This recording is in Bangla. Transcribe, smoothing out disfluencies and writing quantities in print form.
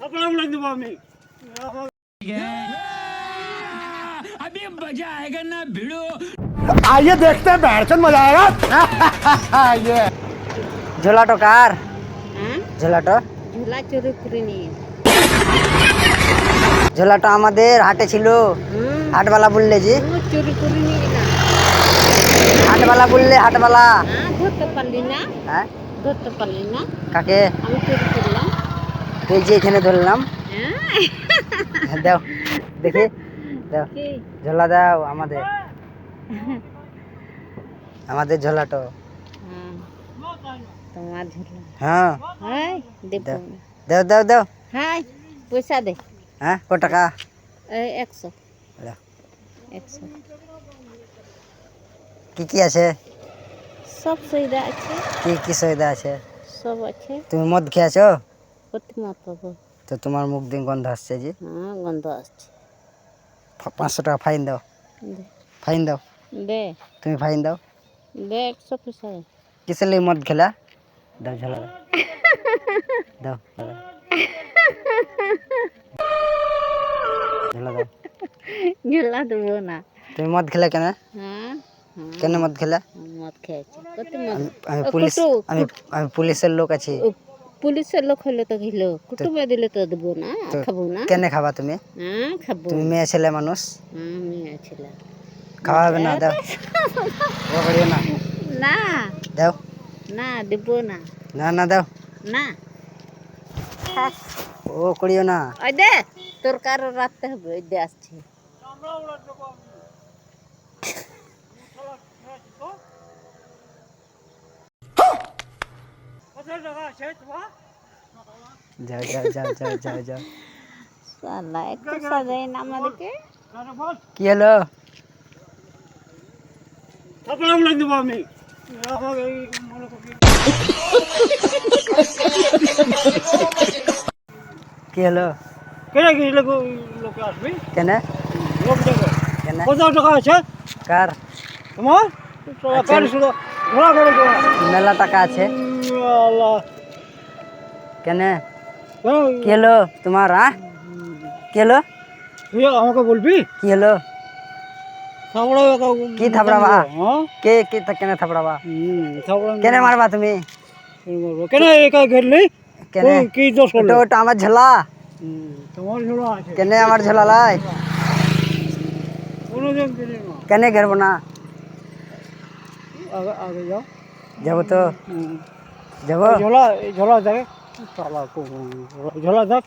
থাপড়াম লাগি দেবো আমি। अभी मजा आएगा ना भिड़ो। आइए देखते हैं बैठन मजा आएगा। ये ঝোলাটো কার? হ্যাঁ ঝোলাটো ঝোলা চুরি করে নিয়ে ঝোলাটো আমাদের হাটে ছিল। হাটবালা বললে জি, ও চুরি করে নিয়ে গেলাম। হাটবালা বললে হাটবালা। হ্যাঁ ধরতে পারলি না, হ্যাঁ ধরতে পারলি না, কাকে? আমি চুরি করলাম। এই যে এখানে ধরলাম। হ্যাঁ দাও দেখি, দাও কি? ঝোলা দাও আমাদের, আমাদের ঝোলাটো। হ্যাঁ তোমার ঝোলা। হ্যাঁ হ্যাঁ দেবো দাও না। দাও দাও দাও। হ্যাঁ পয়সা দে। হ্যাঁ কত টাকা? এই 100 দাও। 100 কি কি আছে? সব সুবিধা আছে, কি কি সুবিধা আছে? সব আছে। তুমি মদ খেয়েছো কত মাপ পাবো? তো তোমার মুখ দিয়ে গন্ধ আসছে জি। হ্যাঁ গন্ধ আসছে। 500 টাকা ফাইন দাও, দে ফাইন দাও, দে তুমি ফাইন দাও। দে 100 পয়সা দে। কিসের লেগে মদ খেলা? দাও ঝোলা দাও, দাও ঝোলা দাও। ঝোলা দাও। ঝোলা দেবো না। তুমি মদ খেলে কেন? হ্যাঁ হ্যাঁ কেন মদ খেলে? মদ খেয়েছে কত মদ। আমি পুলিশ, আমি পুলিশের লোক আছি। পুলিশের লোক হলে তো খেলো, কুটুমে দিলে তো দেবো না, খাবো না। কেন খাবা তুমি? হ্যাঁ খাবো। তুমি মেয়ে ছেলে মানুষ, হ্যাঁ মেয়ে ছিল। খাওয়াবে না? দাও, ও করিও না, না দাও না দেবো না, না, না দাও, না ও করিও না। ওই দে তোর কারো রাখতে হবে, ওই দে আসছে। কত টাকা আছে তোমার? যাও যাও যাও যাও যাও যাও। সালা একটু সাজাই না আমাদেরকে। দাদা বল, কি হলো? থাপড়াম লাগি দেবো আমি। আমাকে এই মনে করি। কি হলো? কেন কি লোক আসবি? কেন লোক দেখো। কেন? কত টাকা আছে কার? তোমার? কার ছিল? ঘোড়া করে দেবো। মেলা টাকা আছে। আল্লাহ। কেন কি হলো তোমার? হ্যাঁ কি হলো? তুই আমাকে বলবি? কি হলো? থাপড়াবে কি থাপড়াবা? হ্যাঁ কে কে কেন থাপড়াবা? থাপড়া কেন মারবা তুমি? কেন একা ঘেরলি? কেন? কি দোষ হলো? ওটা আমার ঝোলা। তোমার ঝোলা আছে। কেন আমার ঝোলা লাই? কোনোদিন কিনি না। কেন ঘেরবো না? আগে আগে যাও। যাবো তো, যাবো। ঝোলা দেখ। ঝোলা দেখ।